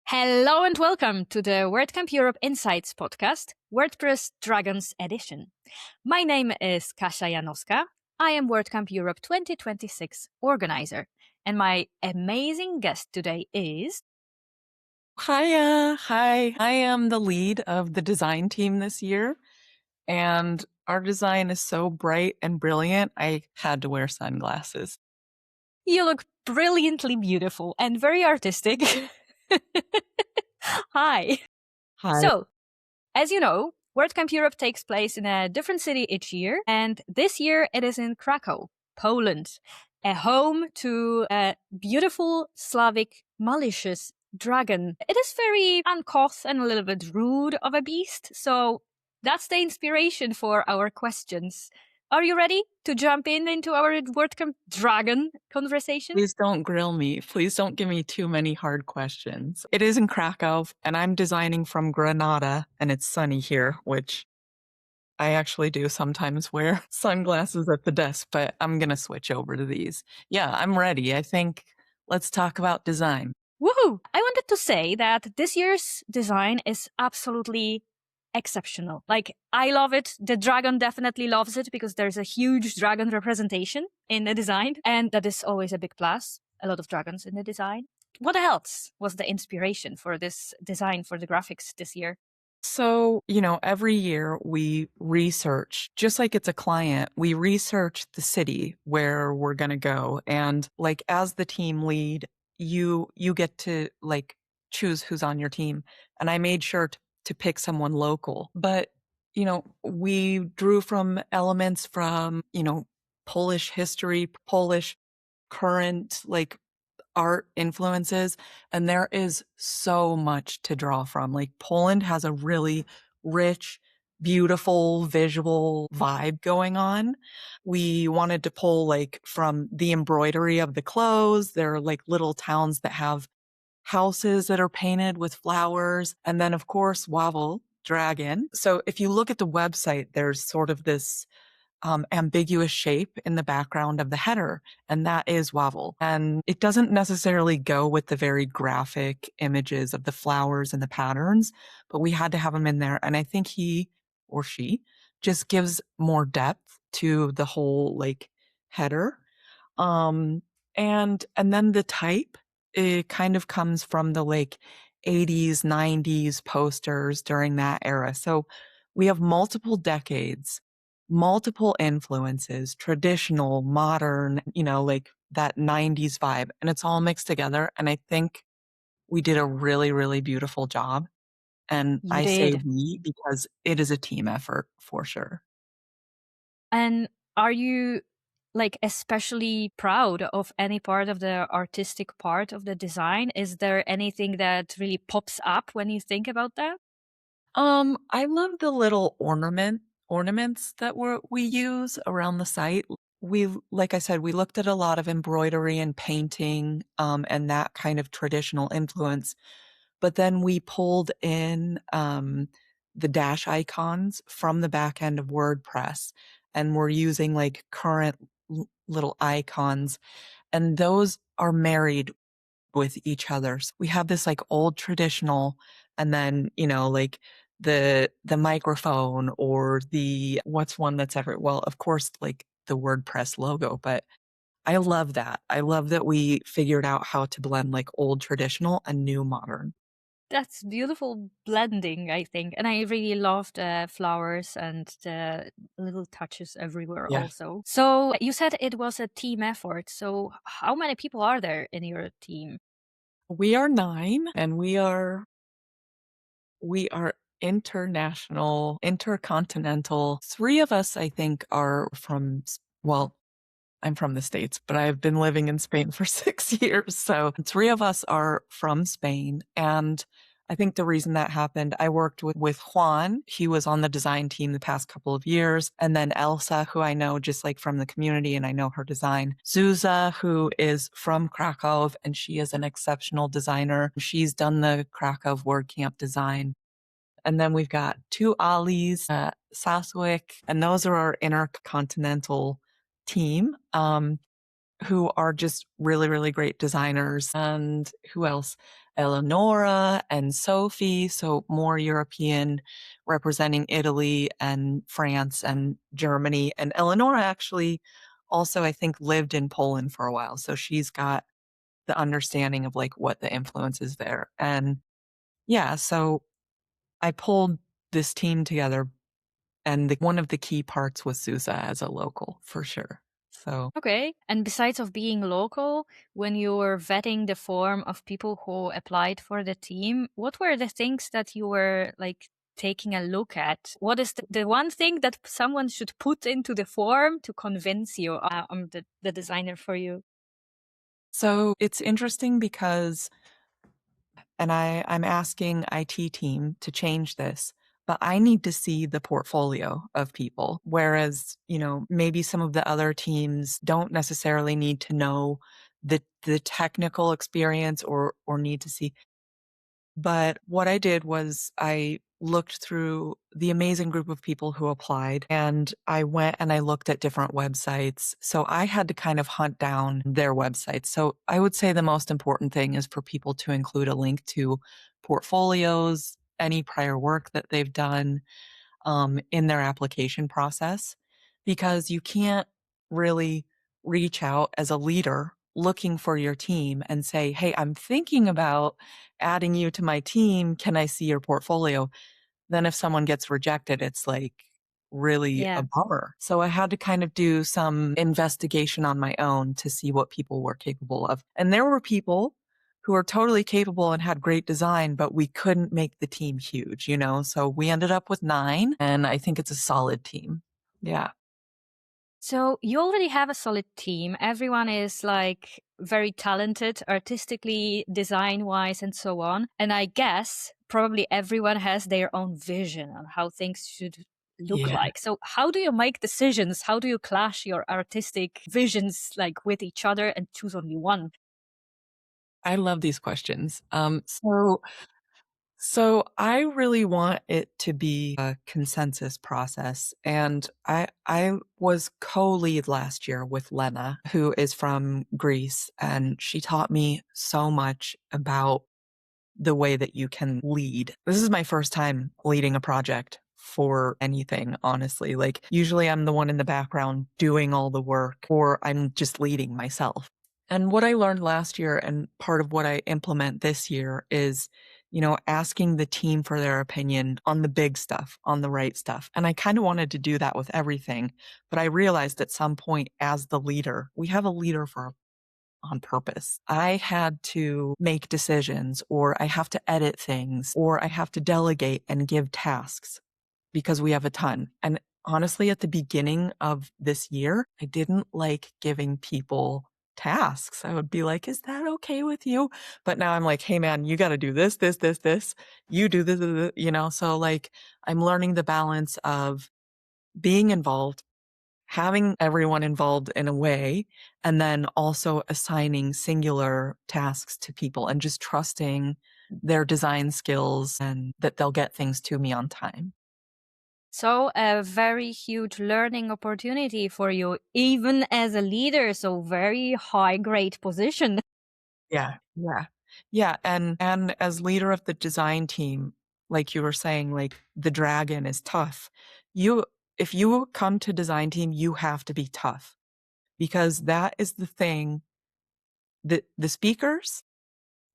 Hello and welcome to the WordCamp Europe Insights podcast, WordPress Dragons edition. My name is Kasia Janowska. I am WordCamp Europe 2026 organizer, and my amazing guest today is... Hiya. Hi. I am the lead of the design team this year, and our design is so bright and brilliant, I had to wear sunglasses. You look brilliantly beautiful and very artistic. Hi. Hi. So, as you know, WordCamp Europe takes place in a different city each year, and this year it is in Kraków, Poland, a home to a beautiful Slavic malicious dragon. It is very uncouth and a little bit rude of a beast, so that's the inspiration for our questions. Are you ready to jump into our WordCamp dragon conversation? Please don't grill me. Please don't give me too many hard questions. It is in Kraków, and I'm designing from Granada, and it's sunny here, which I actually do sometimes wear sunglasses at the desk, but I'm going to switch over to these. Yeah, I'm ready. I think let's talk about design. Woohoo! I wanted to say that this year's design is absolutely exceptional. Like, I love it. The dragon definitely loves it because there's a huge dragon representation in the design, and that is always a big plus. A lot of dragons in the design. What else was the inspiration for this design for the graphics this year? So, every year we research, just like it's a client, we research the city where we're going to go. And like as the team lead, you get to like choose who's on your team. And I made sure to pick someone local. But, we drew from elements from, Polish history, Polish current like art influences, and there is so much to draw from. Like Poland has a really rich, beautiful visual vibe going on. We wanted to pull like from the embroidery of the clothes. There are like little towns that have houses that are painted with flowers. And then of course, Wapuu, dragon. So if you look at the website, there's sort of this ambiguous shape in the background of the header, and that is Wapuu. And it doesn't necessarily go with the very graphic images of the flowers and the patterns, but we had to have them in there. And I think he or she just gives more depth to the whole like header. And then the type, it kind of comes from the like 80s, 90s posters during that era. So we have multiple decades, multiple influences, traditional, modern, like that 90s vibe, and it's all mixed together. And I think we did a really, really beautiful job. And You I say did. we because it is a team effort for sure. And are you like especially proud of any part of the artistic part of the design? Is there anything that really pops up when you think about that? I love the little ornaments that we use around the site. Like I said, we looked at a lot of embroidery and painting, and that kind of traditional influence. But then we pulled in the dash icons from the back end of WordPress, and we're using like current little icons, and those are married with each other. So we have this like old traditional, and then, like the microphone or the what's one that's ever, well, of course, like the WordPress logo, but I love that. I love that we figured out how to blend like old traditional and new modern. That's beautiful blending, I think. And I really love the flowers and the little touches everywhere Yeah. also. So you said it was a team effort. So how many people are there in your team? We are 9, and we are international, intercontinental. 3 of us, I think, are from, well, I'm from the States, but I've been living in Spain for 6 years. So 3 of us are from Spain. And I think the reason that happened, I worked with Juan. He was on the design team the past couple of years. And then Elsa, who I know just like from the community, and I know her design. Zuza, who is from Kraków, and she is an exceptional designer. She's done the Kraków WordCamp design. And then we've got 2 Alis, Saswick, and those are our intercontinental team, who are just really, really great designers. And who else? Eleonora and Sophie, so more European, representing Italy and France and Germany. And Eleonora actually also, I think, lived in Poland for a while. So she's got the understanding of like what the influence is there. And yeah, so I pulled this team together, and one of the key parts was Sousa as a local for sure. So Okay. And besides of being local, when you were vetting the form of people who applied for the team, what were the things that you were like taking a look at? What is the one thing that someone should put into the form to convince you I'm the designer for you? so it's interesting because, and I'm asking IT team to change this, but I need to see the portfolio of people. Whereas, maybe some of the other teams don't necessarily need to know the technical experience or need to see. But what I did was I looked through the amazing group of people who applied, and I went and I looked at different websites. So I had to kind of hunt down their websites. So I would say the most important thing is for people to include a link to portfolios, any prior work that they've done, in their application process, because you can't really reach out as a leader looking for your team and say, "Hey, I'm thinking about adding you to my team. Can I see your portfolio?" Then if someone gets rejected, it's like really a Yeah. bummer. So I had to kind of do some investigation on my own to see what people were capable of. And there were people who are totally capable and had great design, but we couldn't make the team huge. So we ended up with 9, and I think it's a solid team. Yeah. So you already have a solid team. Everyone is like very talented artistically, design wise, and so on. And I guess probably everyone has their own vision on how things should look Yeah. like. So how do you make decisions? How do you clash your artistic visions like with each other and choose only one? I love these questions. So I really want it to be a consensus process. And I was co-lead last year with Lena, who is from Greece, and she taught me so much about the way that you can lead. This is my first time leading a project for anything, honestly. Like usually I'm the one in the background doing all the work, or I'm just leading myself. And what I learned last year and part of what I implement this year is, asking the team for their opinion on the big stuff, on the right stuff. And I kind of wanted to do that with everything, but I realized at some point as the leader, we have a leader for on purpose. I had to make decisions, or I have to edit things, or I have to delegate and give tasks because we have a ton. And honestly, at the beginning of this year, I didn't like giving people tasks. I would be like, "Is that okay with you?" But now I'm like, "Hey man, you got to do this, this, this, this. You do this. So like I'm learning the balance of being involved, having everyone involved in a way, and then also assigning singular tasks to people and just trusting their design skills and that they'll get things to me on time. So a very huge learning opportunity for you, even as a leader. So very high grade position. Yeah, yeah. Yeah, and as leader of the design team, like you were saying, like the dragon is tough. You if you come to design team, you have to be tough because that is the thing that the speakers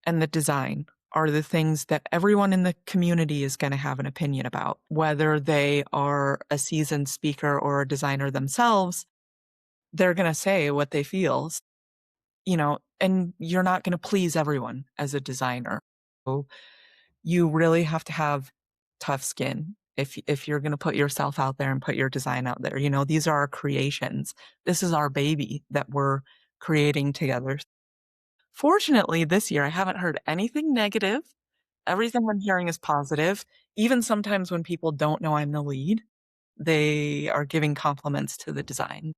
and the design are the things that everyone in the community is going to have an opinion about, whether they are a seasoned speaker or a designer themselves. They're going to say what they feel, and you're not going to please everyone as a designer. So you really have to have tough skin if you're going to put yourself out there and put your design out there. These are our creations. This is our baby that we're creating together. Fortunately, this year I haven't heard anything negative. Everything I'm hearing is positive. Even sometimes when people don't know I'm the lead, they are giving compliments to the design.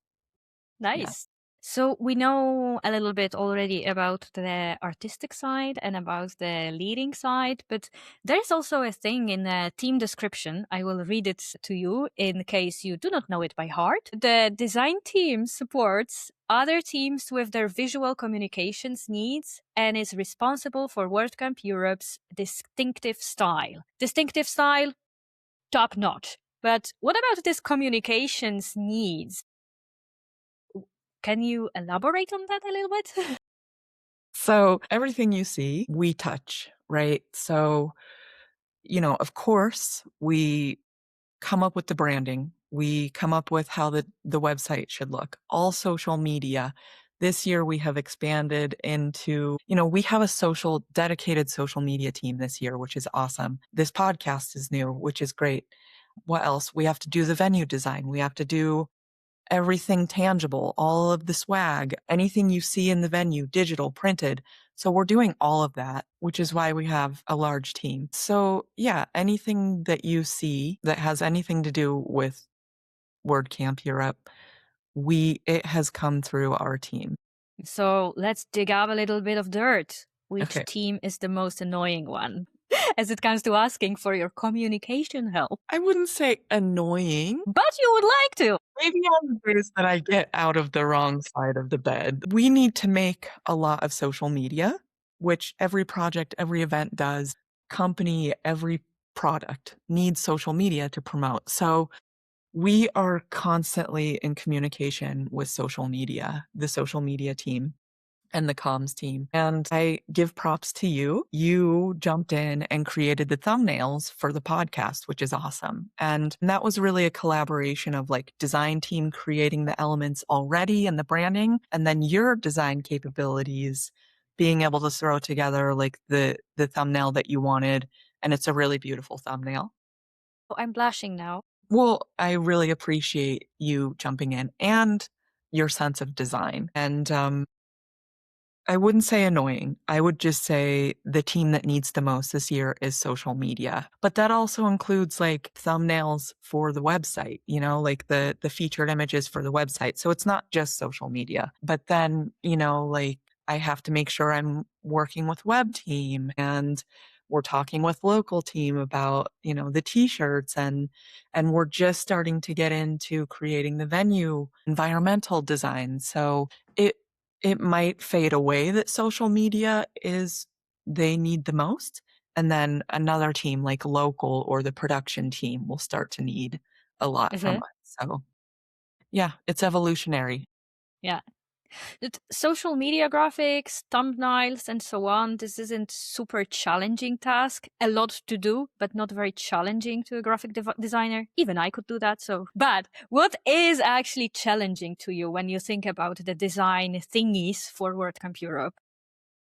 Yeah. Nice. So we know a little bit already about the artistic side and about the leading side, but there's also a thing in the team description. I will read it to you in case you do not know it by heart. The design team supports other teams with their visual communications needs and is responsible for WordCamp Europe's distinctive style. Distinctive style, top notch. But what about this communications needs? Can you elaborate on that a little bit? So everything you see, we touch, right? So, of course, we come up with the branding. We come up with how the website should look, all social media. This year we have expanded into, we have a dedicated social media team this year, which is awesome. This podcast is new, which is great. What else? We have to do the venue design. We have to do everything tangible, all of the swag, anything you see in the venue, digital, printed. So we're doing all of that, which is why we have a large team. So yeah, anything that you see that has anything to do with WordCamp Europe, it has come through our team. So let's dig up a little bit of dirt. Which Okay. team is the most annoying one? As it comes to asking for your communication help. I wouldn't say annoying. But you would like to. Maybe on the days that I get out of the wrong side of the bed. We need to make a lot of social media, which every project, every event does. Company, every product needs social media to promote. So we are constantly in communication with social media, the social media team and the comms team. And I give props to you. You jumped in and created the thumbnails for the podcast, which is awesome. And that was really a collaboration of like design team creating the elements already and the branding, and then your design capabilities being able to throw together like the thumbnail that you wanted. And it's a really beautiful thumbnail. Oh, I'm blushing now. Well, I really appreciate you jumping in and your sense of design. And I wouldn't say annoying. I would just say the team that needs the most this year is social media. But that also includes like thumbnails for the website, like the featured images for the website. So it's not just social media. But then, like I have to make sure I'm working with web team and we're talking with local team about, the t-shirts and we're just starting to get into creating the venue environmental design. So it might fade away that social media they need the most. And then another team like local or the production team will start to need a lot from Mhm. us. So yeah, it's evolutionary. Yeah. Social media graphics, thumbnails, and so on. This isn't super challenging task. A lot to do, but not very challenging to a graphic designer. Even I could do that. So, but what is actually challenging to you when you think about the design thingies for WordCamp Europe?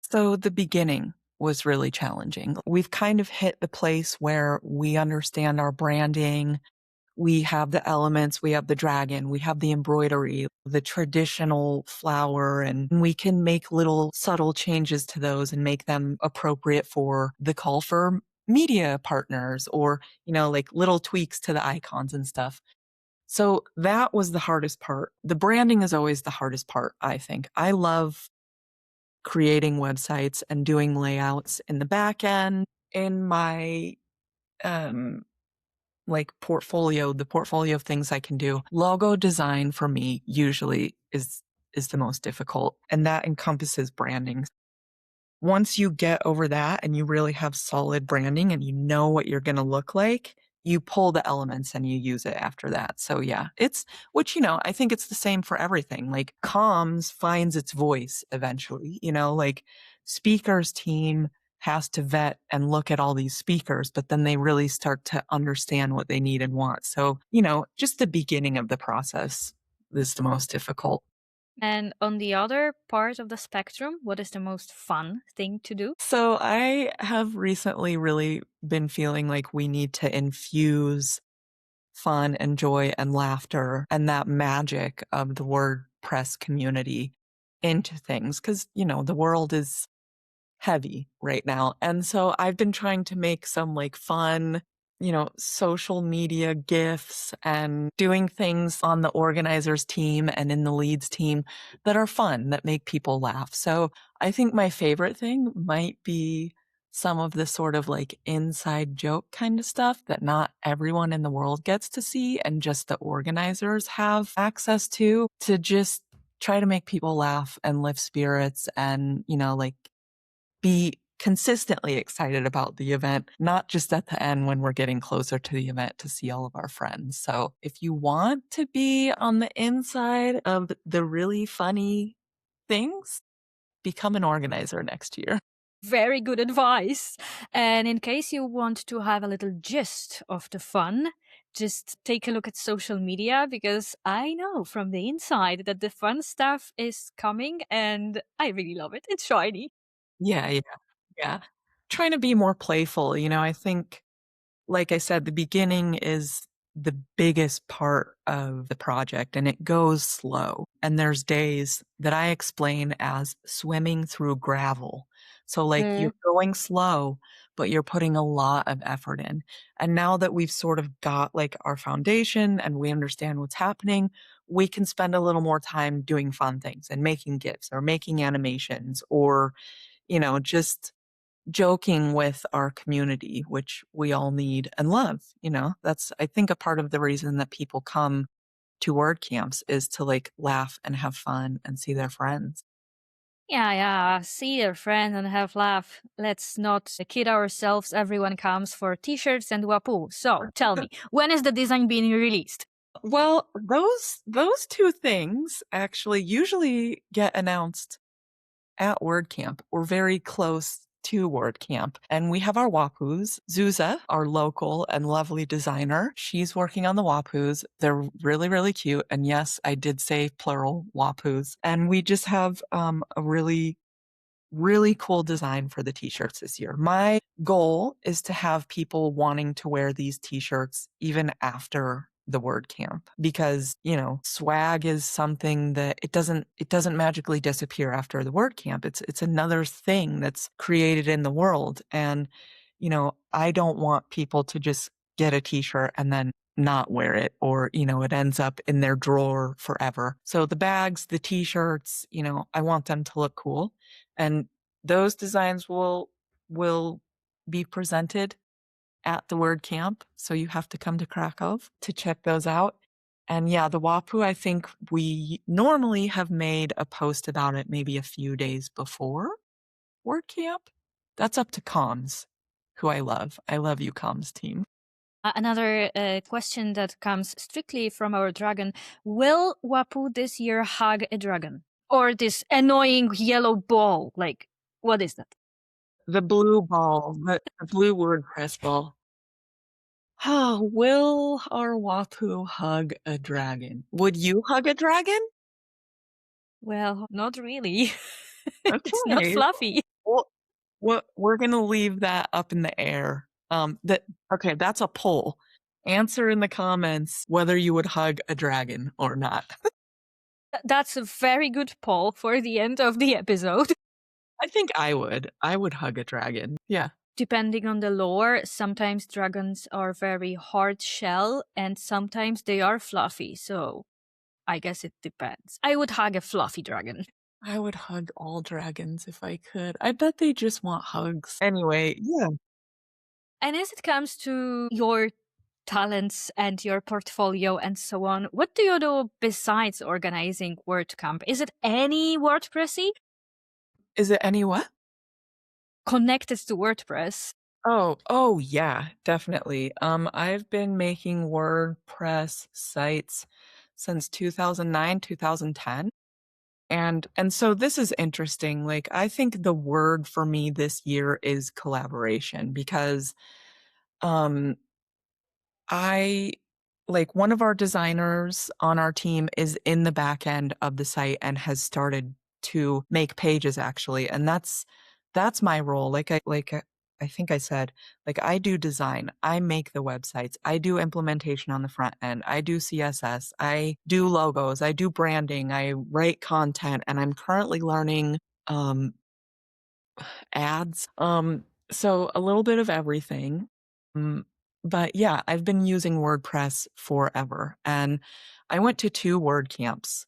So the beginning was really challenging. We've kind of hit the place where we understand our branding. We have the elements, we have the dragon, we have the embroidery, the traditional flower, and we can make little subtle changes to those and make them appropriate for the call for media partners or, like little tweaks to the icons and stuff. So that was the hardest part. The branding is always the hardest part, I think. I love creating websites and doing layouts in the back end. In my um, the portfolio of things I can do. Logo design for me usually is the most difficult, and that encompasses branding. Once you get over that and you really have solid branding and you know what you're going to look like, you pull the elements and you use it after that. So yeah, I think it's the same for everything. Like comms finds its voice eventually, like speakers team has to vet and look at all these speakers, but then they really start to understand what they need and want. So, just the beginning of the process is the most difficult. And on the other part of the spectrum, what is the most fun thing to do? So I have recently really been feeling like we need to infuse fun and joy and laughter and that magic of the WordPress community into things because, the world is heavy right now. And so I've been trying to make some like fun social media gifs and doing things on the organizers team and in the leads team that are fun, that make people laugh. So I think my favorite thing might be some of the sort of like inside joke kind of stuff that not everyone in the world gets to see and just the organizers have access to just try to make people laugh and lift spirits and, like be consistently excited about the event, not just at the end when we're getting closer to the event to see all of our friends. So if you want to be on the inside of the really funny things, become an organizer next year. Very good advice. And in case you want to have a little gist of the fun, just take a look at social media because I know from the inside that the fun stuff is coming and I really love it. It's shiny. Yeah, yeah, yeah. Trying to be more playful. I think like I said, the beginning is the biggest part of the project and it goes slow. And there's days that I explain as swimming through gravel. So like Mm. you're going slow, but you're putting a lot of effort in. And now that we've sort of got like our foundation and we understand what's happening, we can spend a little more time doing fun things and making gifts or making animations or, just joking with our community, which we all need and love. That's, I think, a part of the reason that people come to word camps is to like laugh and have fun and see their friends. Yeah, yeah. See your friend and have laugh. Let's not kid ourselves. Everyone comes for t-shirts and Wapuu. So tell me, when is the design being released? Well, those two things actually usually get announced at WordCamp. We're very close to WordCamp. And we have our Wapuus. Zuza, our local and lovely designer, she's working on the Wapuus. They're really, really cute. And yes, I did say plural Wapuus. And we just have a really really cool design for the t-shirts this year. My goal is to have people wanting to wear these t-shirts even after the word camp because, swag is something that it doesn't magically disappear after the word camp. It's another thing that's created in the world and, I don't want people to just get a t-shirt and then not wear it or, it ends up in their drawer forever. So the bags, the t-shirts, I want them to look cool. And those designs will be presented at the word camp. So you have to come to Krakow to check those out. And yeah, the Wapuu, I think we normally have made a post about it maybe a few days before word camp. That's up to comms, who I love. I love you, comms team. Another question that comes strictly from our dragon. Will Wapuu this year hug a dragon? Or this annoying yellow ball? Like, what is that? The blue ball, the blue WordPress ball. Oh, will our Wapuu hug a dragon? Would you hug a dragon? Well, not really. It's not Okay. fluffy. Well, we're gonna leave that up in the air. Okay, that's a poll. Answer in the comments whether you would hug a dragon or not. That's a very good poll for the end of the episode. I think I would. I would hug a dragon. Yeah. Depending on the lore, sometimes dragons are very hard shell and sometimes they are fluffy. So I guess it depends. I would hug a fluffy dragon. I would hug all dragons if I could. I bet they just want hugs. Anyway, yeah. And as it comes to your talents and your portfolio and so on, what do you do besides organizing WordCamp? Is it any WordPressy Is it any what? connected to WordPress? Oh yeah, definitely. I've been making WordPress sites since 2009, 2010. And so this is interesting. Like I think the word for me this year is collaboration because um I like one of our designers on our team is in the back end of the site and has started to make pages actually. And that's my role. I think I said, like I do design, I make the websites, I do implementation on the front end, I do CSS, I do logos, I do branding, I write content, and I'm currently learning um ads. So a little bit of everything. But yeah, I've been using WordPress forever. And I went to 2 WordCamps.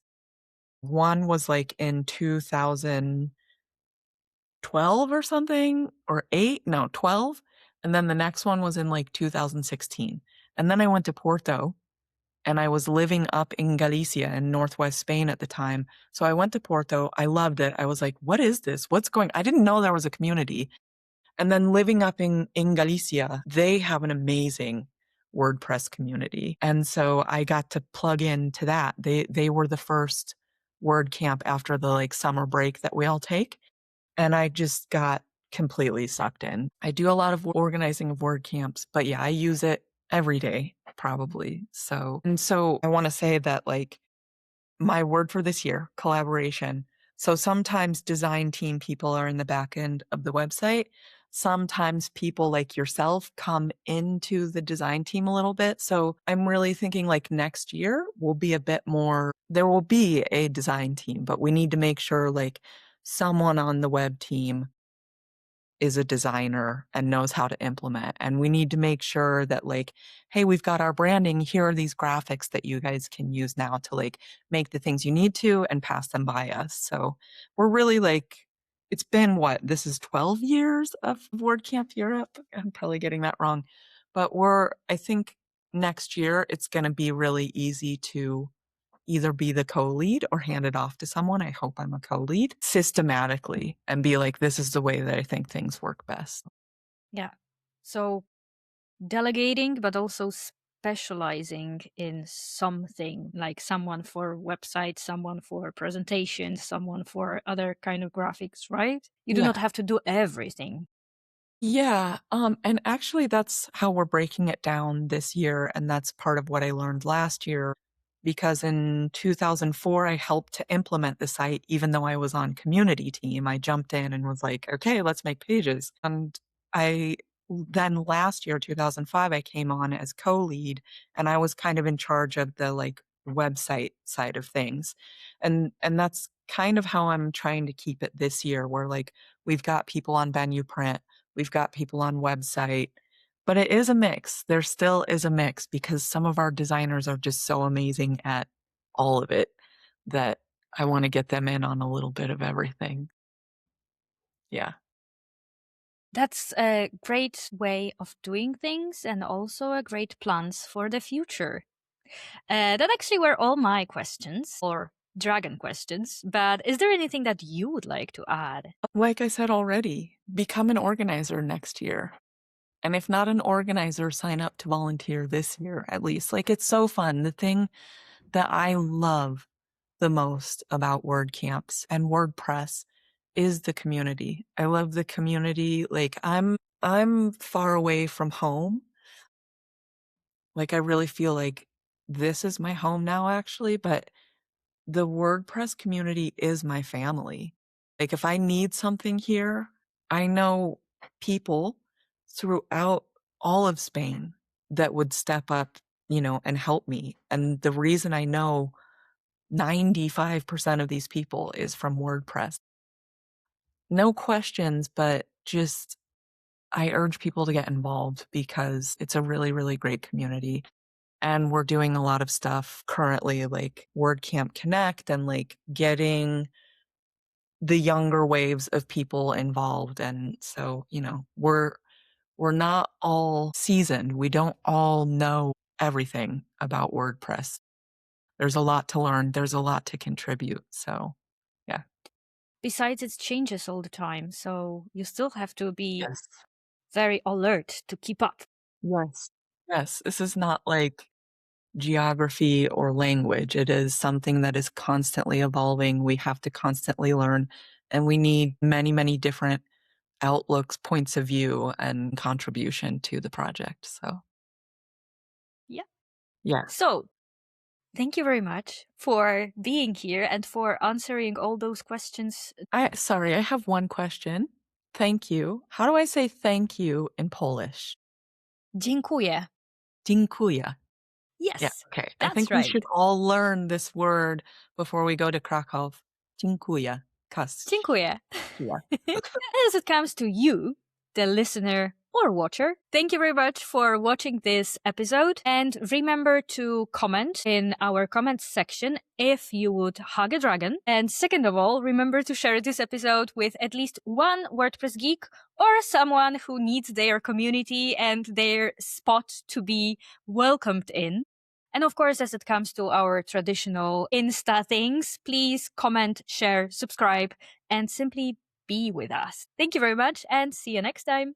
One was like in 2012 or something, or 8, no, 12. And then the next one was in like 2016. And then I went to Porto, and I was living up in Galicia in northwest Spain at the time. So I went to Porto. I loved it. I was like, what is this? What's going? I didn't know there was a community. And then living up in Galicia, they have an amazing WordPress community. And so I got to plug into that. They were the first WordCamp after the like summer break that we all take. And I just got completely sucked in. I do a lot of organizing of WordCamps, but yeah, I use it every day, probably. So I want to say that like my word for this year, collaboration. So sometimes design team people are in the back end of the website. Sometimes people like yourself come into the design team a little bit. So I'm really thinking like next year will be a bit more, there will be a design team, but we need to make sure like someone on the web team is a designer and knows how to implement. And we need to make sure that like, hey, we've got our branding. Here are these graphics that you guys can use now to like make the things you need to and pass them by us. So we're really like, it's been what? This is 12 years of WordCamp Europe. I'm probably getting that wrong. But I think next year it's going to be really easy to either be the co-lead or hand it off to someone. I hope I'm a co-lead systematically and be like, this is the way that I think things work best. Yeah. So delegating, but also specializing in something, like someone for websites, someone for presentations, someone for other kind of graphics, right? You do Yeah. not have to do everything. Yeah. And actually that's how we're breaking it down this year. And that's part of what I learned last year. Because in 2004, I helped to implement the site, even though I was on community team. I jumped in and was like, okay, let's make pages. And I then last year, 2005, I came on as co-lead, and I was kind of in charge of the like website side of things. And that's kind of how I'm trying to keep it this year, where like we've got people on venue print, we've got people on website, but it is a mix. There still is a mix because some of our designers are just so amazing at all of it that I want to get them in on a little bit of everything. Yeah. That's a great way of doing things and also a great plans for the future. That actually were all my questions, or dragon questions, but is there anything that you would like to add? Like I said already, become an organizer next year. And if not an organizer, sign up to volunteer this year at least. Like it's so fun. The thing that I love the most about WordCamps and WordPress is the community. I love the community. Like I'm far away from home. Like I really feel like this is my home now actually, but the WordPress community is my family. Like if I need something here, I know people throughout all of Spain that would step up, and help me. And the reason I know 95% of these people is from WordPress. No questions, but just I urge people to get involved because it's a really, really great community. And we're doing a lot of stuff currently, like WordCamp Connect and like getting the younger waves of people involved. And so, we're not all seasoned. We don't all know everything about WordPress. There's a lot to learn. There's a lot to contribute. So, yeah. Besides, it changes all the time, so you still have to be Yes. very alert to keep up. Yes. Yes. This is not like geography or language. It is something that is constantly evolving. We have to constantly learn, and we need many, many different outlooks, points of view, and contribution to the project. So, Yeah. yeah. So, thank you very much for being here and for answering all those questions. Sorry, I have one question. Thank you. How do I say thank you in Polish? Dziękuję. Dziękuję. Yeah, Yes, okay. I that's think we right. should all learn this word before we go to Kraków. Dziękuję. Dziękuję. Yeah. As it comes to you, the listener or watcher. Thank you very much for watching this episode, and remember to comment in our comments section if you would hug a dragon. And second of all, remember to share this episode with at least one WordPress geek or someone who needs their community and their spot to be welcomed in. And of course, as it comes to our traditional Insta things, please comment, share, subscribe, and simply be with us. Thank you very much, and see you next time.